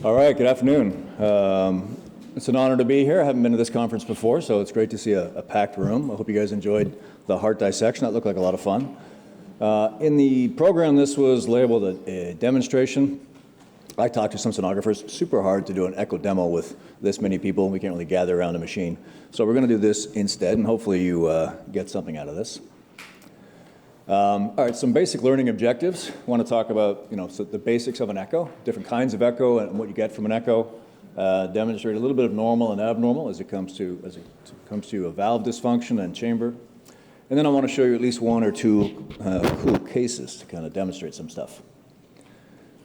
All right, good afternoon. It's an honor to be here. I haven't been to this conference before, so it's great to see a packed room. I hope you guys enjoyed the heart dissection. That looked like a lot of fun. In the program, this was labeled a demonstration. I talked to some sonographers. Super hard to do an echo demo with this many people. We can't really gather around a machine. So we're going to do this instead, and hopefully you get something out of this. All right, some basic learning objectives. I want to talk about, so the basics of an echo, different kinds of echo and what you get from an echo. Demonstrate a little bit of normal and abnormal as it comes to a valve dysfunction and chamber. And then I want to show you at least one or two cool cases to kind of demonstrate some stuff.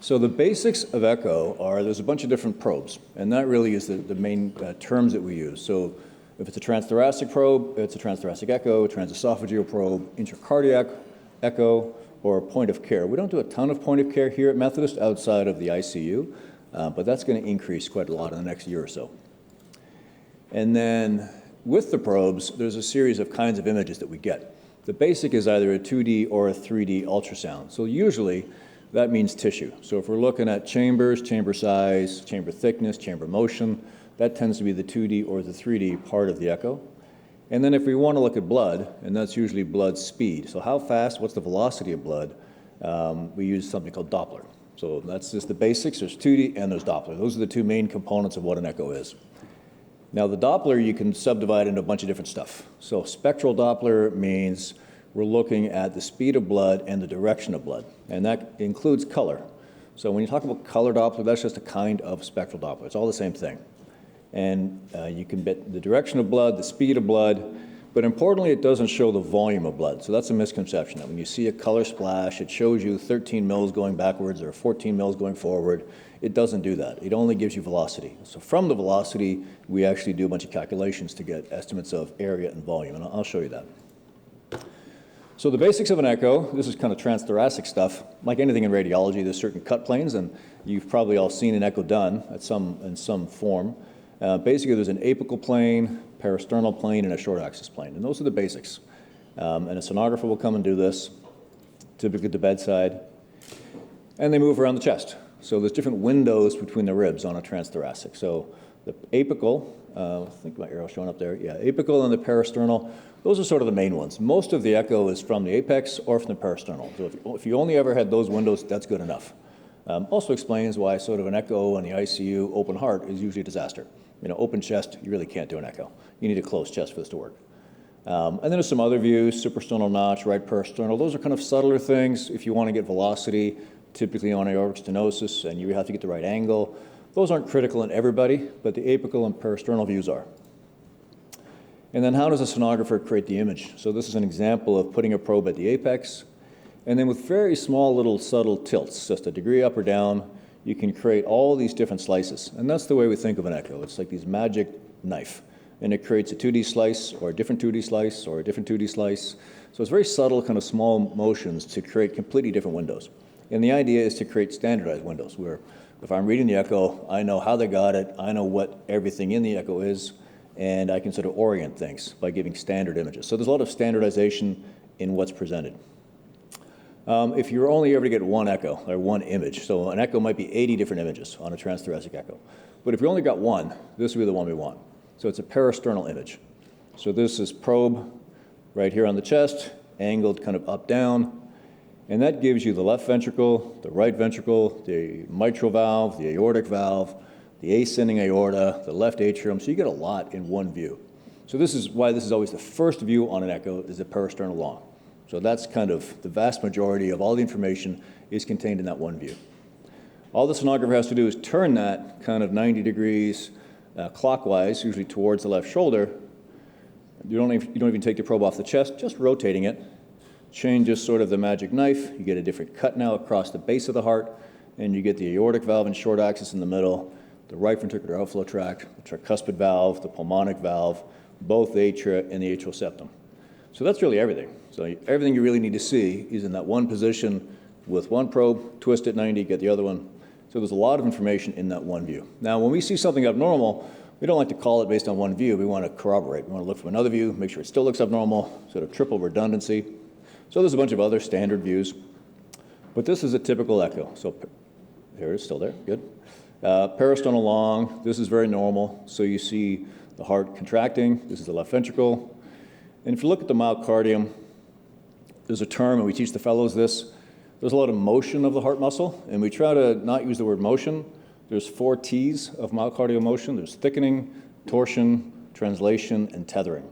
So the basics of echo are there's a bunch of different probes, and that really is the main terms that we use. So if it's a transthoracic probe, it's a transthoracic echo, transesophageal probe, intracardiac echo, or point of care. We don't do a ton of point of care here at Methodist outside of the ICU, but that's going to increase quite a lot in the next year or so. And then with the probes, there's a series of kinds of images that we get. The basic is either a 2D or a 3D ultrasound. So usually that means tissue. So if we're looking at chambers, chamber size, chamber thickness, chamber motion, that tends to be the 2D or the 3D part of the echo. And then if we want to look at blood, and that's usually blood speed, so how fast, what's the velocity of blood, we use something called Doppler. So that's just the basics. There's 2D and there's Doppler. Those are the two main components of what an echo is. Now the Doppler you can subdivide into a bunch of different stuff. So spectral Doppler means we're looking at the speed of blood and the direction of blood, and that includes color. So when you talk about color Doppler, that's just a kind of spectral Doppler. It's all the same thing. And you can get the direction of blood, the speed of blood, but importantly, it doesn't show the volume of blood. So that's a misconception. That when you see a color splash, it shows you 13 mils going backwards or 14 mils going forward. It doesn't do that. It only gives you velocity. So from the velocity, we actually do a bunch of calculations to get estimates of area and volume, and I'll show you that. So the basics of an echo, this is kind of transthoracic stuff. Like anything in radiology, there's certain cut planes, and you've probably all seen an echo done in some form. Basically, there's an apical plane, parasternal plane, and a short axis plane, and those are the basics. And a sonographer will come and do this, typically at the bedside, and they move around the chest. So there's different windows between the ribs on a transthoracic. So the apical, I think my arrow's showing up there, yeah, apical and the parasternal, those are sort of the main ones. Most of the echo is from the apex or from the parasternal. So if you only ever had those windows, that's good enough. Also explains why sort of an echo in the ICU open heart is usually a disaster. Open chest, you really can't do an echo. You need a closed chest for this to work. And then there's some other views, suprasternal notch, right parasternal. Those are kind of subtler things. If you want to get velocity, typically on aortic stenosis, and you have to get the right angle. Those aren't critical in everybody, but the apical and parasternal views are. And then how does a sonographer create the image? So this is an example of putting a probe at the apex, and then with very small little subtle tilts, just a degree up or down, you can create all these different slices. And that's the way we think of an echo. It's like these magic knife. And it creates a 2D slice, or a different 2D slice, or a different 2D slice. So it's very subtle, kind of small motions to create completely different windows. And the idea is to create standardized windows, where if I'm reading the echo, I know how they got it, I know what everything in the echo is, and I can sort of orient things by giving standard images. So there's a lot of standardization in what's presented. If you're only ever to get one echo, or one image, so an echo might be 80 different images on a transthoracic echo. But if you only got one, this would be the one we want. So it's a parasternal image. So this is probe right here on the chest, angled kind of up, down, and that gives you the left ventricle, the right ventricle, the mitral valve, the aortic valve, the ascending aorta, the left atrium, so you get a lot in one view. So this is why this is always the first view on an echo, is the parasternal long. So that's kind of the vast majority of all the information is contained in that one view. All the sonographer has to do is turn that kind of 90 degrees clockwise, usually towards the left shoulder. You don't even take the probe off the chest, just rotating it. Changes sort of the magic knife. You get a different cut now across the base of the heart, and you get the aortic valve and short axis in the middle, the right ventricular outflow tract, the tricuspid valve, the pulmonic valve, both the atria and the atrial septum. So that's really everything. So everything you really need to see is in that one position with one probe, twist it 90, get the other one. So there's a lot of information in that one view. Now, when we see something abnormal, we don't like to call it based on one view. We want to corroborate. We want to look from another view, make sure it still looks abnormal, sort of triple redundancy. So there's a bunch of other standard views. But this is a typical echo. So here it is, still there, good. Peristernal long, this is very normal. So you see the heart contracting. This is the left ventricle. And if you look at the myocardium, there's a term, and we teach the fellows this. There's a lot of motion of the heart muscle, and we try to not use the word motion. There's 4 T's of myocardial motion. There's thickening, torsion, translation, and tethering.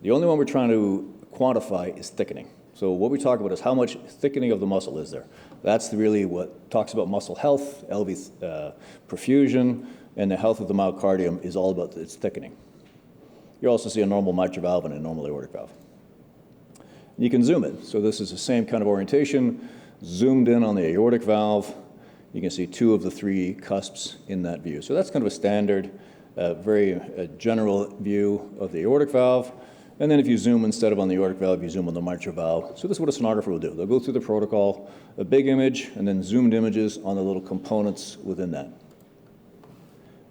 The only one we're trying to quantify is thickening. So what we talk about is how much thickening of the muscle is there. That's really what talks about muscle health, LV perfusion, and the health of the myocardium is all about its thickening. You also see a normal mitral valve and a normal aortic valve. You can zoom in. So this is the same kind of orientation, zoomed in on the aortic valve. You can see 2 of the 3 cusps in that view. So that's kind of a standard, very general view of the aortic valve. And then if you zoom instead of on the aortic valve, you zoom on the mitral valve. So this is what a sonographer will do. They'll go through the protocol, a big image, and then zoomed images on the little components within that.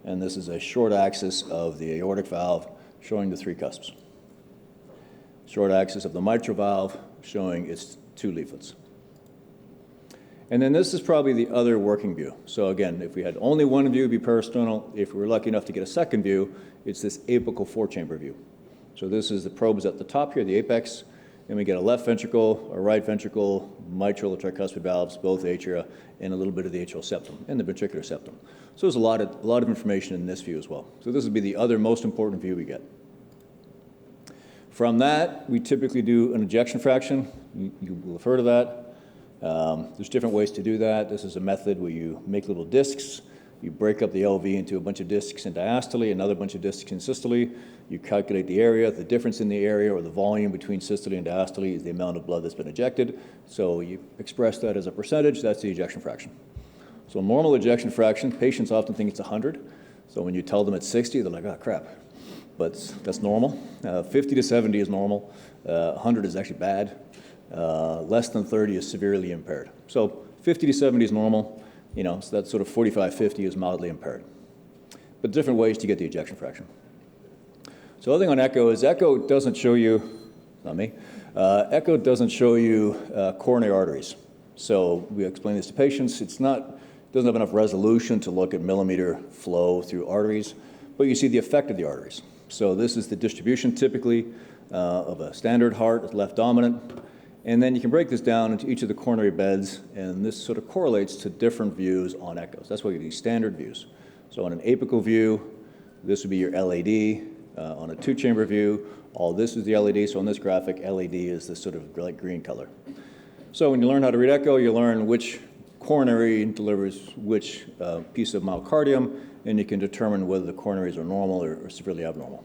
And this is a short axis of the aortic valve showing the 3 cusps. Short axis of the mitral valve showing its 2 leaflets. And then this is probably the other working view. So again, if we had only one view, it'd be peristernal. If we were lucky enough to get a second view, it's this apical 4-chamber view. So this is the probes at the top here, the apex, and we get a left ventricle, a right ventricle, mitral or tricuspid valves, both atria, and a little bit of the atrial septum and the ventricular septum. So there's a lot of information in this view as well. So this would be the other most important view we get. From that, we typically do an ejection fraction. You will have heard of that. There's different ways to do that. This is a method where you make little discs. You break up the LV into a bunch of discs in diastole, another bunch of discs in systole. You calculate the area. The difference in the area or the volume between systole and diastole is the amount of blood that's been ejected. So you express that as a percentage. That's the ejection fraction. So normal ejection fraction, patients often think it's 100. So when you tell them it's 60, they're like, oh, crap. But that's normal. 50 to 70 is normal. 100 is actually bad. Less than 30 is severely impaired. So 50 to 70 is normal. So that sort of 45, 50 is mildly impaired. But different ways to get the ejection fraction. So the other thing on echo is echo doesn't show you, not me, echo doesn't show you coronary arteries. So we explain this to patients. Doesn't have enough resolution to look at millimeter flow through arteries, but you see the effect of the arteries. So this is the distribution typically of a standard heart, left dominant. And then you can break this down into each of the coronary beds, and this sort of correlates to different views on echoes. That's why you get these standard views. So on an apical view, this would be your LAD. On a 2-chamber view, all this is the LAD. So on this graphic, LAD is this sort of light green color. So when you learn how to read echo, you learn which coronary delivers which piece of myocardium, and you can determine whether the coronaries are normal or severely abnormal.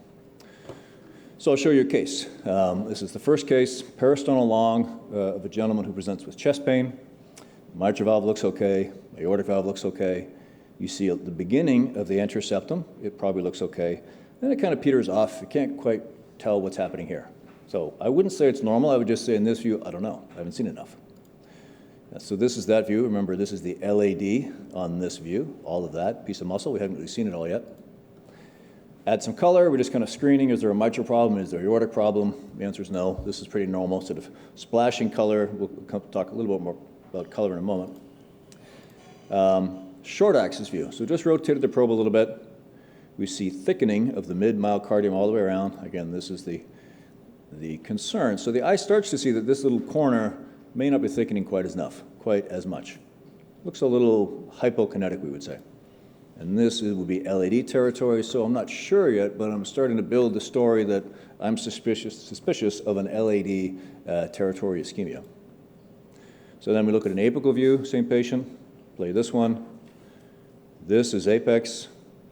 So I'll show you a case. This is the first case, peristernal long of a gentleman who presents with chest pain. Mitral valve looks okay. Aortic valve looks okay. You see at the beginning of the anterior septum, it probably looks okay. Then it kind of peters off. You can't quite tell what's happening here. So I wouldn't say it's normal. I would just say in this view, I don't know. I haven't seen enough. So this is that view. Remember, this is the LAD on this view, all of that piece of muscle. We haven't really seen it all yet. Add some color. We're just kind of screening. Is there a mitral problem? Is there an aortic problem? The answer is no. This is pretty normal, sort of splashing color. We'll talk a little bit more about color in a moment. Short axis view. So just rotated the probe a little bit. We see thickening of the mid-myocardium all the way around. Again, this is the concern. So the eye starts to see that this little corner may not be thickening quite as much. Looks a little hypokinetic, we would say. And this would be LAD territory, so I'm not sure yet, but I'm starting to build the story that I'm suspicious of an LAD territory ischemia. So then we look at an apical view, same patient, play this one. This is apex,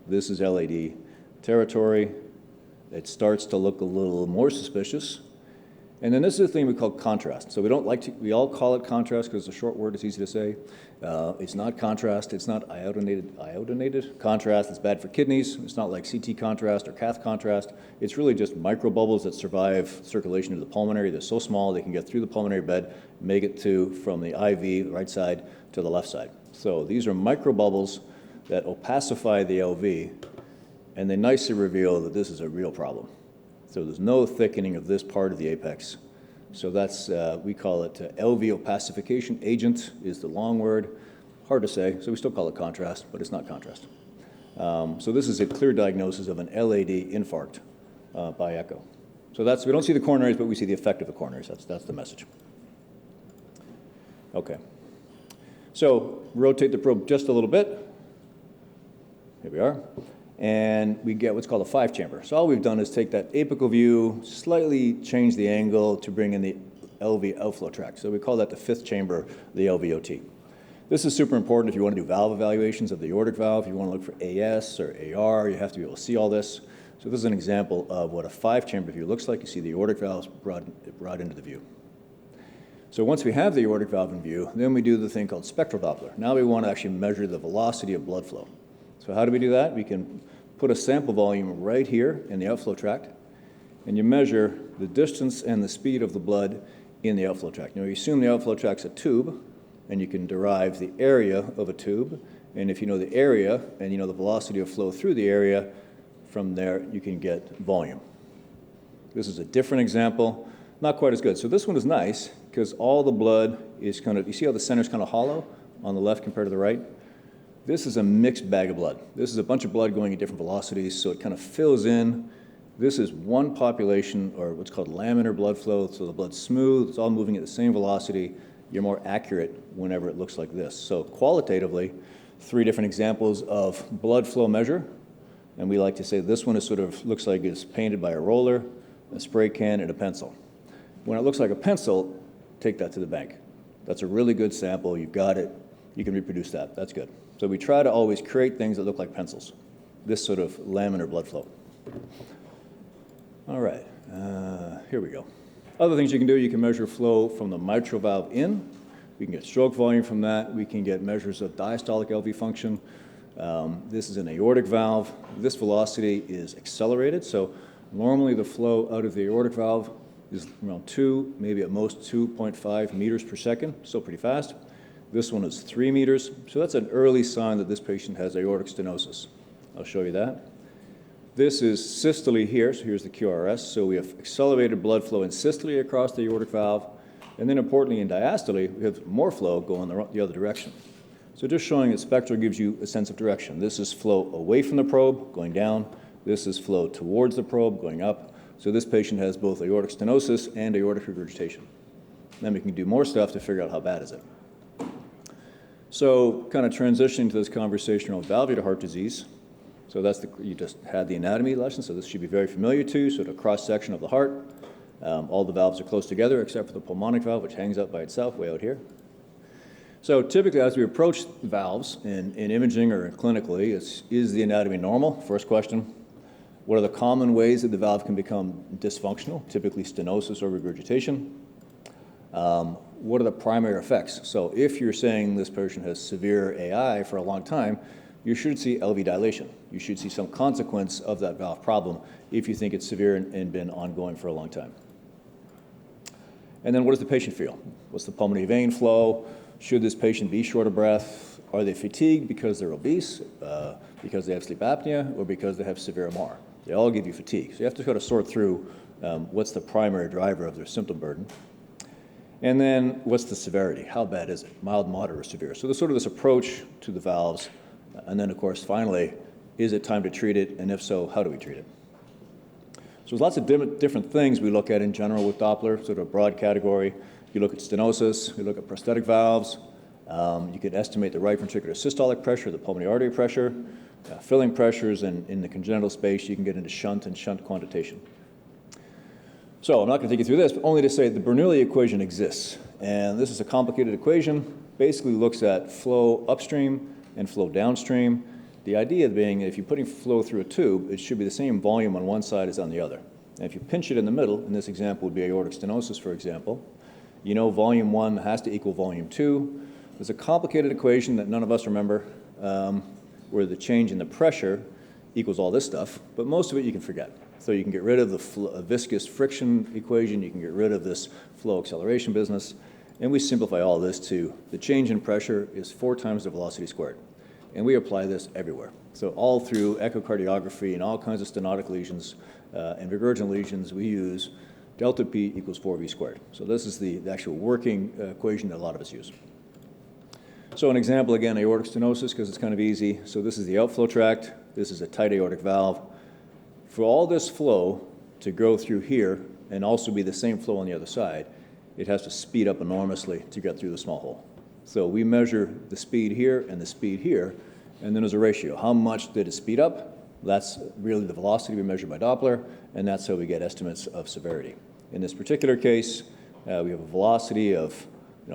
this is LAD territory. It starts to look a little more suspicious. And then this is the thing we call contrast. So we all call it contrast because it's a short word, it's easy to say. It's not contrast, it's not iodinated contrast, it's bad for kidneys. It's not like CT contrast or cath contrast. It's really just microbubbles that survive circulation to the pulmonary. They're so small they can get through the pulmonary bed, make it from the IV, the right side, to the left side. So these are microbubbles that opacify the LV, and they nicely reveal that this is a real problem. So there's no thickening of this part of the apex. So that's, we call it LV opacification agent is the long word. hard to say, so we still call it contrast, but it's not contrast. So this is a clear diagnosis of an LAD infarct by echo. So we don't see the coronaries, but we see the effect of the coronaries. That's the message. Okay. So rotate the probe just a little bit. Here we are. And we get what's called a 5-chamber. So all we've done is take that apical view, slightly change the angle to bring in the LV outflow tract. So we call that the 5th chamber, the LVOT. This is super important if you want to do valve evaluations of the aortic valve. If you want to look for AS or AR, you have to be able to see all this. So this is an example of what a 5-chamber view looks like. You see the aortic valves brought into the view. So once we have the aortic valve in view, then we do the thing called spectral Doppler. Now we want to actually measure the velocity of blood flow. So how do we do that? We can put a sample volume right here in the outflow tract, and you measure the distance and the speed of the blood in the outflow tract. Now you assume the outflow tract's a tube, and you can derive the area of a tube. And if you know the area and you know the velocity of flow through the area, from there you can get volume. This is a different example, not quite as good. So this one is nice because all the blood is kind of, you see how the center is kind of hollow on the left compared to the right? This is a mixed bag of blood. This is a bunch of blood going at different velocities, so it kind of fills in. This is one population, or what's called laminar blood flow, so the blood's smooth, it's all moving at the same velocity. You're more accurate whenever it looks like this. So qualitatively, 3 different examples of blood flow measure. And we like to say this one is sort of looks like it's painted by a roller, a spray can, and a pencil. When it looks like a pencil, take that to the bank. That's a really good sample. You've got it. You can reproduce that. That's good. So we try to always create things that look like pencils. This sort of laminar blood flow. All right. Here we go. Other things you can do, you can measure flow from the mitral valve in. We can get stroke volume from that. We can get measures of diastolic LV function. This is an aortic valve. This velocity is accelerated. So normally the flow out of the aortic valve is around 2, maybe at most 2.5 meters per second. Still pretty fast. This one is 3 meters. So that's an early sign that this patient has aortic stenosis. I'll show you that. This is systole here, so here's the QRS. So we have accelerated blood flow in systole across the aortic valve, and then importantly in diastole, we have more flow going the other direction. So just showing that spectral gives you a sense of direction. This is flow away from the probe, going down. This is flow towards the probe, going up. So this patient has both aortic stenosis and aortic regurgitation. Then we can do more stuff to figure out how bad is it. So kind of transitioning to this conversation around valvular heart disease. So you just had the anatomy lesson, so this should be very familiar to you. So the cross-section of the heart, all the valves are close together except for the pulmonic valve, which hangs out by itself way out here. So typically as we approach valves in imaging or clinically, is the anatomy normal? First question. What are the common ways that the valve can become dysfunctional, typically stenosis or regurgitation? What are the primary effects? So if you're saying this person has severe AI for a long time, you should see LV dilation. You should see some consequence of that valve problem if you think it's severe and been ongoing for a long time. And then what does the patient feel? What's the pulmonary vein flow? Should this patient be short of breath? Are they fatigued because they're obese, because they have sleep apnea, or because they have severe MR? They all give you fatigue. So you have to sort of sort through what's the primary driver of their symptom burden. And then what's the severity? How bad is it? Mild, moderate, or severe? So there's sort of this approach to the valves. And then, of course, finally, is it time to treat it? And if so, how do we treat it? So there's lots of different things we look at in general with Doppler, sort of a broad category. You look at stenosis, you look at prosthetic valves. You can estimate the right ventricular systolic pressure, the pulmonary artery pressure, filling pressures, and in the congenital space, you can get into shunt and shunt quantitation. So I'm not going to take you through this, but only to say the Bernoulli equation exists. And this is a complicated equation, basically looks at flow upstream and flow downstream. The idea being that if you're putting flow through a tube, it should be the same volume on one side as on the other. And if you pinch it in the middle, in this example would be aortic stenosis, for example, you know volume 1 has to equal volume 2. There's a complicated equation that none of us remember where the change in the pressure equals all this stuff, but most of it you can forget. So you can get rid of the viscous friction equation, you can get rid of this flow acceleration business, and we simplify all this to the change in pressure is 4 times the velocity squared. And we apply this everywhere. So all through echocardiography and all kinds of stenotic lesions and regurgent lesions, we use delta P equals 4V squared. So this is the actual working equation that a lot of us use. So an example, again, aortic stenosis, because it's kind of easy. So this is the outflow tract. This is a tight aortic valve. For all this flow to go through here and also be the same flow on the other side, it has to speed up enormously to get through the small hole. So we measure the speed here and the speed here, and then there's a ratio. How much did it speed up? That's really the velocity we measure by Doppler, and that's how we get estimates of severity. In this particular case, we have a velocity of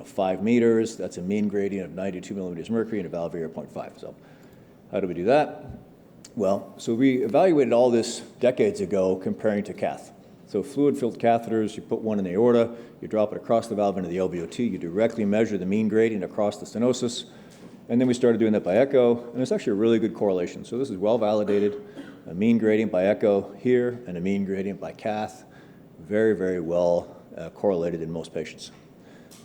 5 meters. That's a mean gradient of 92 millimeters mercury and a valve area of 0.5. So how do we do that? Well, so we evaluated all this decades ago comparing to cath. So fluid-filled catheters, you put one in the aorta, you drop it across the valve into the LVOT, you directly measure the mean gradient across the stenosis, and then we started doing that by echo, and it's actually a really good correlation. So this is well validated, a mean gradient by echo here and a mean gradient by cath, very, very well correlated in most patients.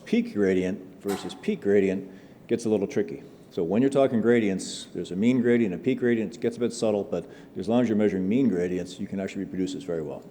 Peak gradient versus peak gradient gets a little tricky. So when you're talking gradients, there's a mean gradient and a peak gradient. It gets a bit subtle, but as long as you're measuring mean gradients, you can actually reproduce this very well.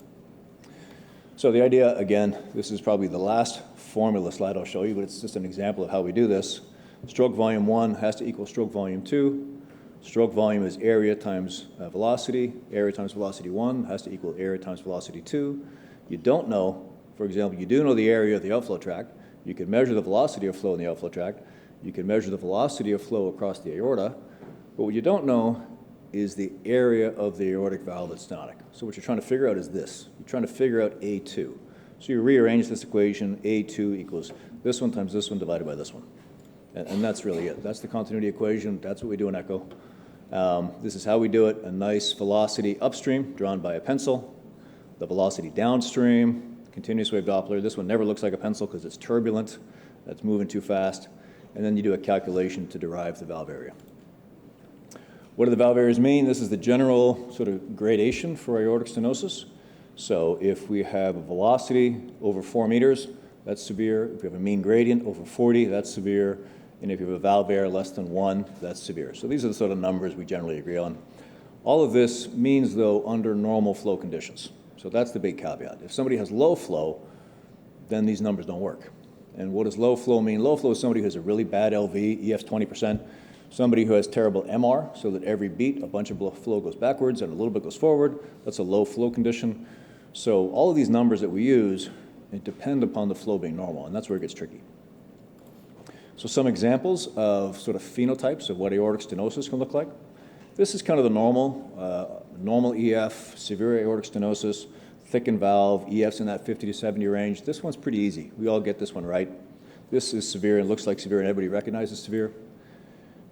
So the idea, again, this is probably the last formula slide I'll show you, but it's just an example of how we do this. Stroke volume 1 has to equal stroke volume 2. Stroke volume is area times velocity. Area times velocity 1 has to equal area times velocity 2. You don't know, for example, you do know the area of the outflow tract. You can measure the velocity of flow in the outflow tract. You can measure the velocity of flow across the aorta. But what you don't know is the area of the aortic valve that's stenotic. So what you're trying to figure out is this. You're trying to figure out A2. So you rearrange this equation, A2 equals this one times this one divided by this one. And that's really it. That's the continuity equation. That's what we do in echo. This is how we do it. A nice velocity upstream drawn by a pencil. The velocity downstream, continuous wave Doppler. This one never looks like a pencil because it's turbulent. That's moving too fast. And then you do a calculation to derive the valve area. What do the valve areas mean? This is the general sort of gradation for aortic stenosis. So if we have a velocity over 4 meters, that's severe. If we have a mean gradient over 40, that's severe. And if you have a valve area less than 1, that's severe. So these are the sort of numbers we generally agree on. All of this means, though, under normal flow conditions. So that's the big caveat. If somebody has low flow, then these numbers don't work. And what does low flow mean? Low flow is somebody who has a really bad LV, EF's 20%, somebody who has terrible MR, so that every beat, a bunch of flow goes backwards and a little bit goes forward. That's a low flow condition. So all of these numbers that we use, it depend upon the flow being normal, and that's where it gets tricky. So some examples of sort of phenotypes of what aortic stenosis can look like. This is kind of the normal EF, severe aortic stenosis, thickened valve, EF's in that 50 to 70 range. This one's pretty easy. We all get this one right. This is severe and looks like severe, and everybody recognizes severe.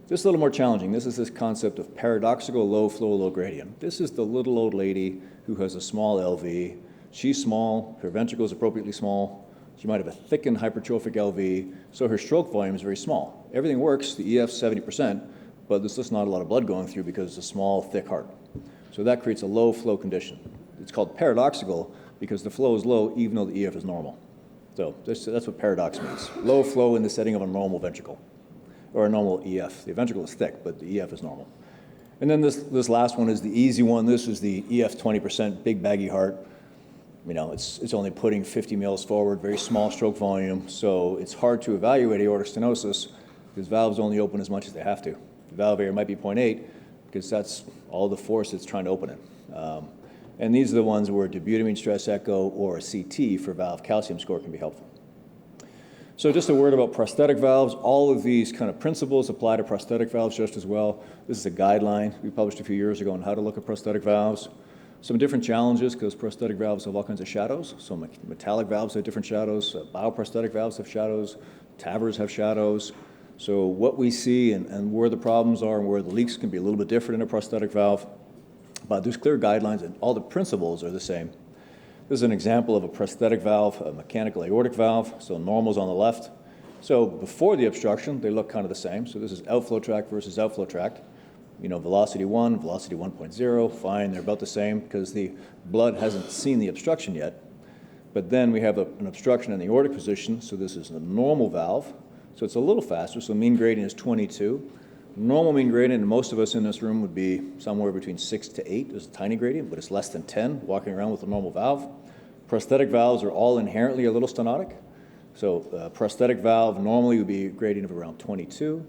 This is a little more challenging. This is this concept of paradoxical low flow, low gradient. This is the little old lady who has a small LV. She's small, her ventricle is appropriately small. She might have a thickened hypertrophic LV, so her stroke volume is very small. Everything works, the EF's 70%, but there's just not a lot of blood going through because it's a small, thick heart. So that creates a low flow condition. It's called paradoxical because the flow is low even though the EF is normal. So that's what paradox means. Low flow in the setting of a normal ventricle, or a normal EF. The ventricle is thick, but the EF is normal. And then this last one is the easy one. This is the EF 20%, big baggy heart. It's only putting 50 mils forward, very small stroke volume, so it's hard to evaluate aortic stenosis because valves only open as much as they have to. The valve area might be 0.8 because that's all the force it's trying to open it. And these are the ones where debutamine stress echo or a CT for valve calcium score can be helpful. So just a word about prosthetic valves. All of these kind of principles apply to prosthetic valves just as well. This is a guideline we published a few years ago on how to look at prosthetic valves. Some different challenges because prosthetic valves have all kinds of shadows. So metallic valves have different shadows. Bioprosthetic valves have shadows. TAVRs have shadows. So what we see and where the problems are and where the leaks can be a little bit different in a prosthetic valve. But there's clear guidelines and all the principles are the same. This is an example of a prosthetic valve, a mechanical aortic valve. So normal's on the left. So before the obstruction, they look kind of the same. So this is outflow tract versus outflow tract. Velocity 1, velocity 1.0, fine, they're about the same because the blood hasn't seen the obstruction yet. But then we have an obstruction in the aortic position, so this is a normal valve. So it's a little faster, so mean gradient is 22. Normal mean gradient, and most of us in this room would be somewhere between 6 to 8. There's a tiny gradient, but it's less than 10 walking around with a normal valve. Prosthetic valves are all inherently a little stenotic. So prosthetic valve normally would be a gradient of around 22,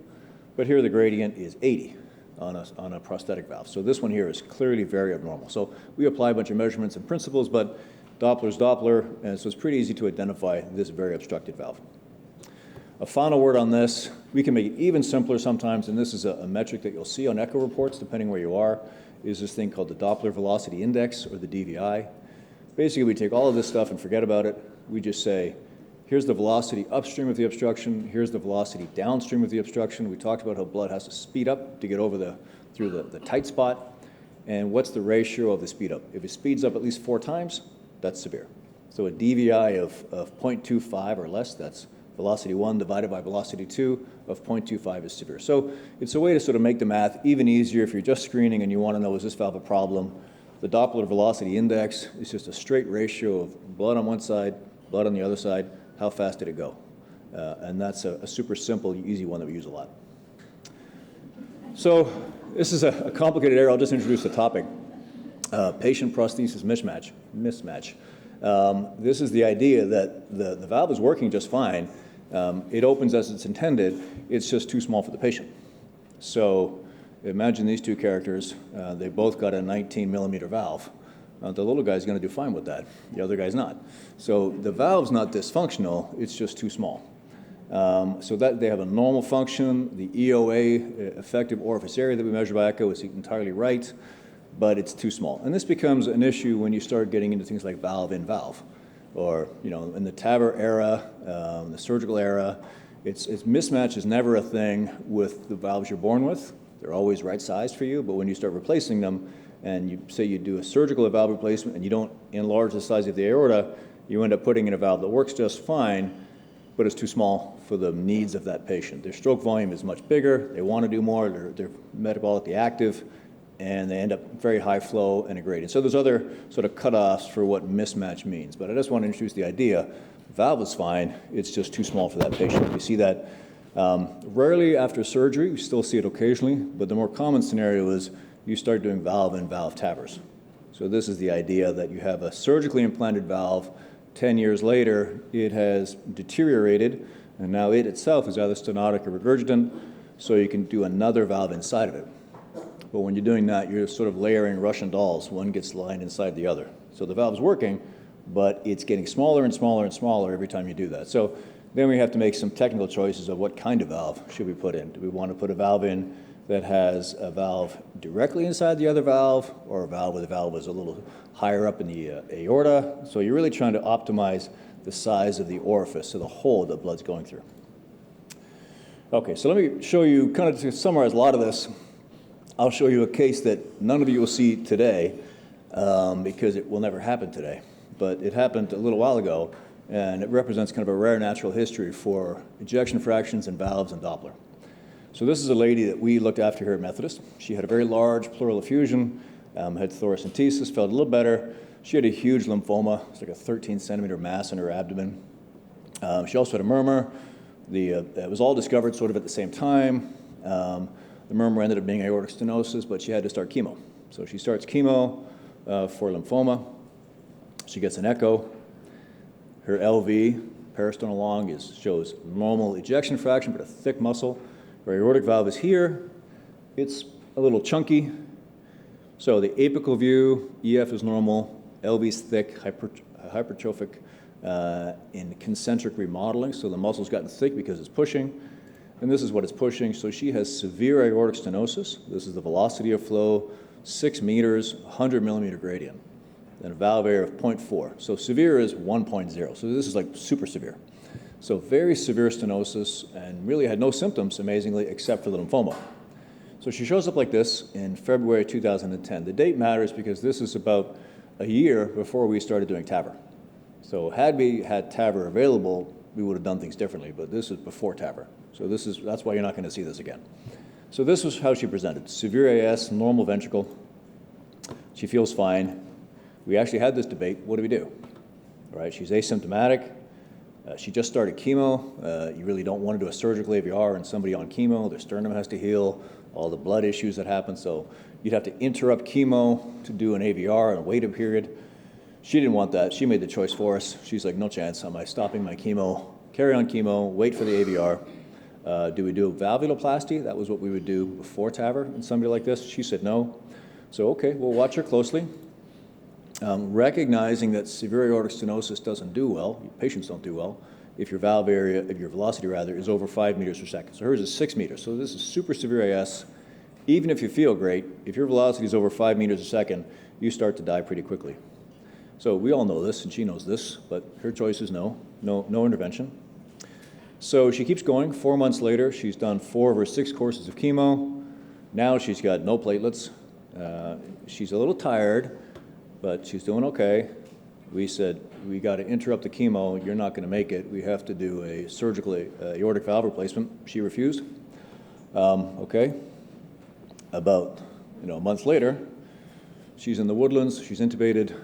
but here the gradient is 80 on a prosthetic valve. So this one here is clearly very abnormal. So we apply a bunch of measurements and principles, but Doppler's Doppler, and so it's pretty easy to identify this very obstructed valve. A final word on this, we can make it even simpler sometimes, and this is a metric that you'll see on echo reports, depending where you are, is this thing called the Doppler Velocity Index, or the DVI. Basically, we take all of this stuff and forget about it. We just say, here's the velocity upstream of the obstruction, here's the velocity downstream of the obstruction. We talked about how blood has to speed up to get over through the tight spot, and what's the ratio of the speed up? If it speeds up at least 4 times, that's severe. So a DVI of 0.25 or less, that's velocity 1 divided by velocity 2 of 0.25 is severe. So it's a way to sort of make the math even easier if you're just screening and you want to know, is this valve a problem? The Doppler velocity index is just a straight ratio of blood on one side, blood on the other side, how fast did it go? And that's a super simple, easy one that we use a lot. So this is a complicated area. I'll just introduce the topic. Patient prosthesis mismatch. This is the idea that the valve is working just fine. It opens as it's intended. It's just too small for the patient. So imagine these two characters. They both got a 19 millimeter valve. The little guy's going to do fine with that. The other guy's not. So the valve's not dysfunctional. It's just too small. So that they have a normal function. The EOA, effective orifice area that we measure by echo, is entirely right, but it's too small. And this becomes an issue when you start getting into things like valve in valve, or in the TAVR era, the surgical era. It's mismatch is never a thing with the valves you're born with. They're always right sized for you, but when you start replacing them, and you say you do a surgical valve replacement and you don't enlarge the size of the aorta, you end up putting in a valve that works just fine, but it's too small for the needs of that patient. Their stroke volume is much bigger, they want to do more, they're metabolically active, and they end up very high flow and a gradient. So there's other sort of cutoffs for what mismatch means, but I just want to introduce the idea. Valve is fine, it's just too small for that patient. We see that rarely after surgery, we still see it occasionally, but the more common scenario is you start doing valve and valve TAVRs. So this is the idea that you have a surgically implanted valve, 10 years later, it has deteriorated, and now it itself is either stenotic or regurgitant, so you can do another valve inside of it. But when you're doing that, you're sort of layering Russian dolls. One gets lined inside the other. So the valve's working, but it's getting smaller and smaller and smaller every time you do that. So then we have to make some technical choices of what kind of valve should we put in. Do we want to put a valve in that has a valve directly inside the other valve, or a valve where the valve is a little higher up in the aorta? So you're really trying to optimize the size of the orifice, so the hole that blood's going through. Okay, so let me show you, kind of to summarize a lot of this, I'll show you a case that none of you will see today because it will never happen today. But it happened a little while ago, and it represents kind of a rare natural history for ejection fractions and valves and Doppler. So this is a lady that we looked after here at Methodist. She had a very large pleural effusion, had thoracentesis, felt a little better. She had a huge lymphoma. It's like a 13 centimeter mass in her abdomen. She also had a murmur. It was all discovered sort of at the same time. The murmur ended up being aortic stenosis, but she had to start chemo. So she starts chemo for lymphoma. She gets an echo. Her LV, parasternal long, shows normal ejection fraction, but a thick muscle. Her aortic valve is here. It's a little chunky. So the apical view, EF is normal, LV is thick, hypertrophic in concentric remodeling. So the muscle's gotten thick because it's pushing. And this is what it's pushing. So she has severe aortic stenosis. This is the velocity of flow, 6 meters, 100 millimeter gradient, and a valve area of 0.4. So severe is 1.0. So this is like super severe. So very severe stenosis, and really had no symptoms, amazingly, except for the lymphoma. So she shows up like this in February 2010. The date matters because this is about a year before we started doing TAVR. So had we had TAVR available, we would have done things differently, but this is before TAVR. So that's why you're not going to see this again. So this was how she presented. Severe AS, normal ventricle. She feels fine. We actually had this debate. What do we do? All right, she's asymptomatic. She just started chemo. You really don't want to do a surgical AVR in somebody on chemo. Their sternum has to heal, all the blood issues that happen. So you'd have to interrupt chemo to do an AVR and wait a period. She didn't want that. She made the choice for us. She's like, no chance. Am I stopping my chemo carry on chemo, wait for the AVR. Do we do a valvuloplasty? That was what we would do before TAVR in somebody like this. She said no. So, okay, we'll watch her closely. Recognizing that severe aortic stenosis doesn't do well, patients don't do well, if your valve area, if your velocity rather, is over 5 meters per second. So hers is 6 meters. So this is super severe AS. Even if you feel great, if your velocity is over 5 meters a second, you start to die pretty quickly. So we all know this, and she knows this, but her choice is no intervention. So she keeps going. 4 months later, she's done 4 of her 6 courses of chemo. Now she's got no platelets. She's a little tired, but she's doing okay. We said, we got to interrupt the chemo. You're not going to make it. We have to do a surgical aortic valve replacement. She refused. Okay. About a month later, she's in the Woodlands. She's intubated.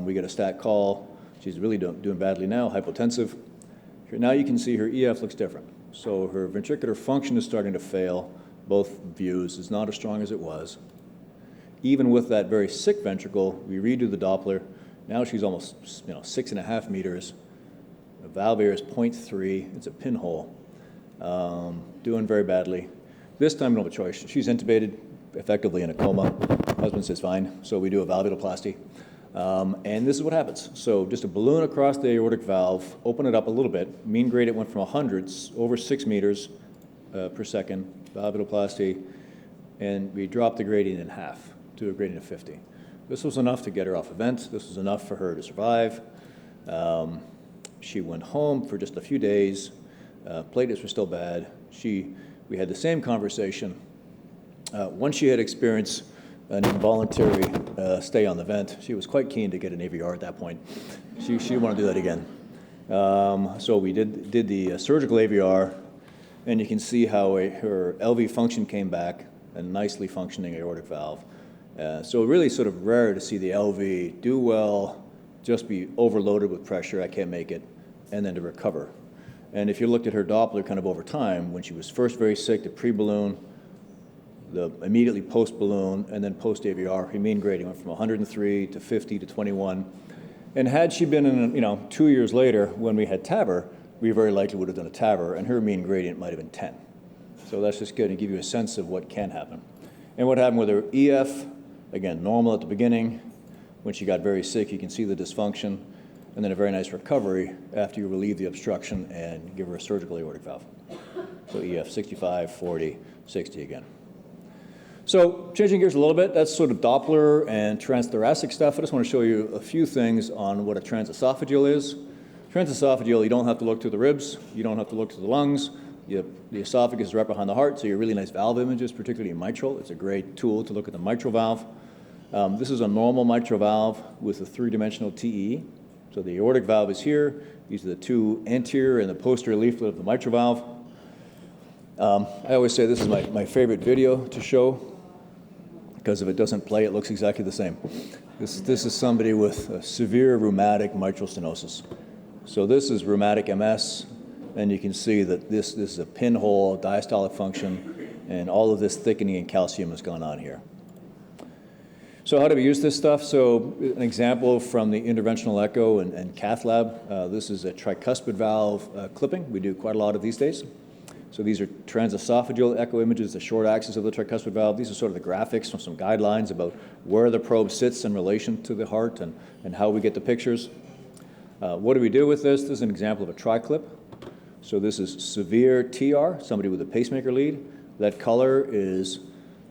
We get a stat call. She's really doing badly now, hypotensive. Now you can see her EF looks different. So her ventricular function is starting to fail, both views. It's not as strong as it was. Even with that very sick ventricle, we redo the Doppler. Now she's almost 6.5 meters. The valve area is 0.3. It's a pinhole. Doing very badly. This time, no choice. She's intubated, effectively in a coma. Husband says fine, so we do a valvuloplasty. And this is what happens. So just a balloon across the aortic valve, open it up a little bit. Mean gradient went from 100, over 6 meters per second, valvuloplasty, and we dropped the gradient in half to a gradient of 50. This was enough to get her off a vent. This was enough for her to survive. She went home for just a few days. Platelets were still bad. We had the same conversation. Once she had experienced an involuntary stay on the vent, she was quite keen to get an AVR at that point. She didn't want to do that again. So we did the surgical AVR, and you can see how her LV function came back, a nicely functioning aortic valve. So really sort of rare to see the LV do well, just be overloaded with pressure, I can't make it, and then to recover. And if you looked at her Doppler kind of over time, when she was first very sick, the pre-balloon, the immediately post-balloon, and then post-AVR, her mean gradient went from 103 to 50 to 21. And had she been in, 2 years later when we had TAVR, we very likely would have done a TAVR, and her mean gradient might have been 10. So that's just going to give you a sense of what can happen. And what happened with her EF, again, normal at the beginning. When she got very sick, you can see the dysfunction, and then a very nice recovery after you relieve the obstruction and give her a surgical aortic valve. So EF 65, 40, 60 again. So changing gears a little bit, that's sort of Doppler and transthoracic stuff. I just want to show you a few things on what a transesophageal is. Transesophageal, you don't have to look to the ribs. You don't have to look to the lungs. The esophagus is right behind the heart, so you have really nice valve images, particularly in mitral. It's a great tool to look at the mitral valve. This is a normal mitral valve with a 3-dimensional TE. So the aortic valve is here. These are the 2 anterior and the posterior leaflet of the mitral valve. I always say this is my favorite video to show, because if it doesn't play, it looks exactly the same. This is somebody with a severe rheumatic mitral stenosis. So this is rheumatic MS, and you can see that this is a pinhole, diastolic function, and all of this thickening and calcium has gone on here. So how do we use this stuff? So an example from the interventional echo and cath lab, this is a tricuspid valve clipping. We do quite a lot of these days. So these are transesophageal echo images, the short axis of the tricuspid valve. These are sort of the graphics from some guidelines about where the probe sits in relation to the heart and how we get the pictures. What do we do with this? This is an example of a triclip. So this is severe TR, somebody with a pacemaker lead. That color is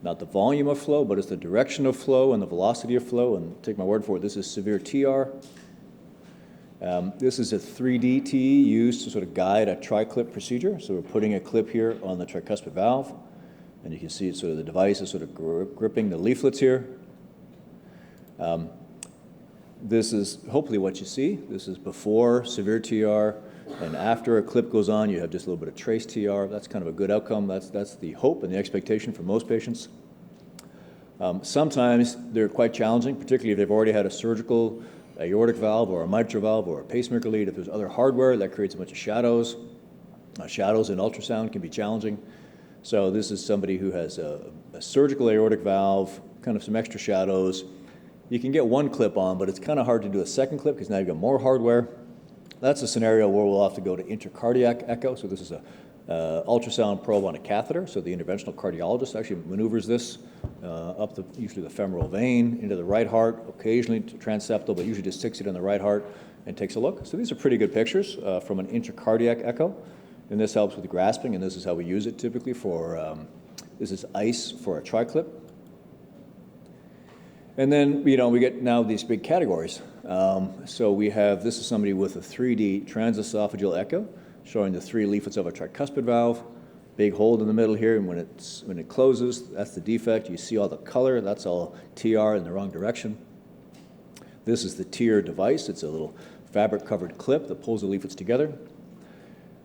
not the volume of flow, but it's the direction of flow and the velocity of flow. And take my word for it, this is severe TR. This is a 3D TE used to sort of guide a triclip procedure. So we're putting a clip here on the tricuspid valve, and you can see it's sort of the device is sort of gripping the leaflets here. This is hopefully what you see. This is before severe TR, and after a clip goes on, you have just a little bit of trace TR. That's kind of a good outcome. That's the hope and the expectation for most patients. Sometimes they're quite challenging, particularly if they've already had a surgical aortic valve or a mitral valve or a pacemaker lead. If there's other hardware, that creates a bunch of shadows. Shadows in ultrasound can be challenging. So this is somebody who has a surgical aortic valve, kind of some extra shadows. You can get one clip on, but it's kind of hard to do a second clip because now you've got more hardware. That's a scenario where we'll have to go to intracardiac echo. So this is a ultrasound probe on a catheter. So the interventional cardiologist actually maneuvers this up usually the femoral vein into the right heart, occasionally to transeptal, but usually just sticks it in the right heart and takes a look. So these are pretty good pictures from an intracardiac echo. And this helps with grasping, and this is how we use it typically for, this is ICE for a triclip. And then, we get now these big categories. So we have, this is somebody with a 3D transesophageal echo, showing the 3 leaflets of a tricuspid valve, big hole in the middle here, and when it closes, that's the defect. You see all the color, that's all TR in the wrong direction. This is the TEER device. It's a little fabric-covered clip that pulls the leaflets together.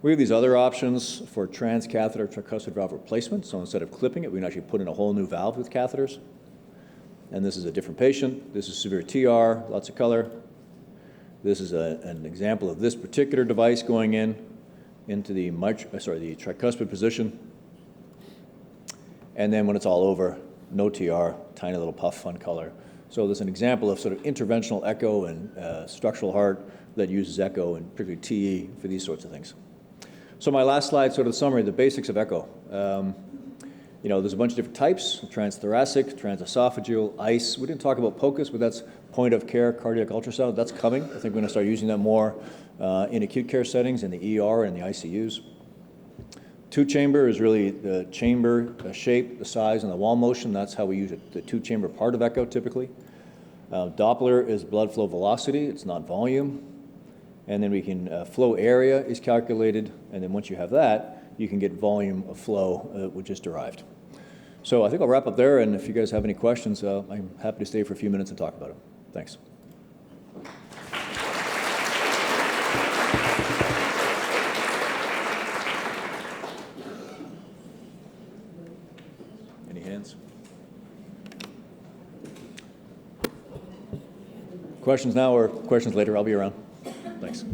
We have these other options for transcatheter tricuspid valve replacement. So instead of clipping it, we can actually put in a whole new valve with catheters. And this is a different patient. This is severe TR, lots of color. This is an example of this particular device going into the tricuspid position. And then when it's all over, no TR, tiny little puff, fun color. So there's an example of sort of interventional echo and structural heart that uses echo, and particularly TE for these sorts of things. So my last slide, sort of summary, the basics of echo. There's a bunch of different types: transthoracic, transesophageal, ICE. We didn't talk about POCUS, but that's point of care cardiac ultrasound. That's coming. I think we're going to start using that more in acute care settings, in the ER and the ICUs. Two-chamber is really the chamber shape, the size, and the wall motion. That's how we use it, the two-chamber part of echo typically. Doppler is blood flow velocity. It's not volume. And then we can, flow area is calculated, and then once you have that, you can get volume of flow, which is derived. So I think I'll wrap up there, and if you guys have any questions, I'm happy to stay for a few minutes and talk about it. Thanks. Any hands? Questions now or questions later? I'll be around. Thanks.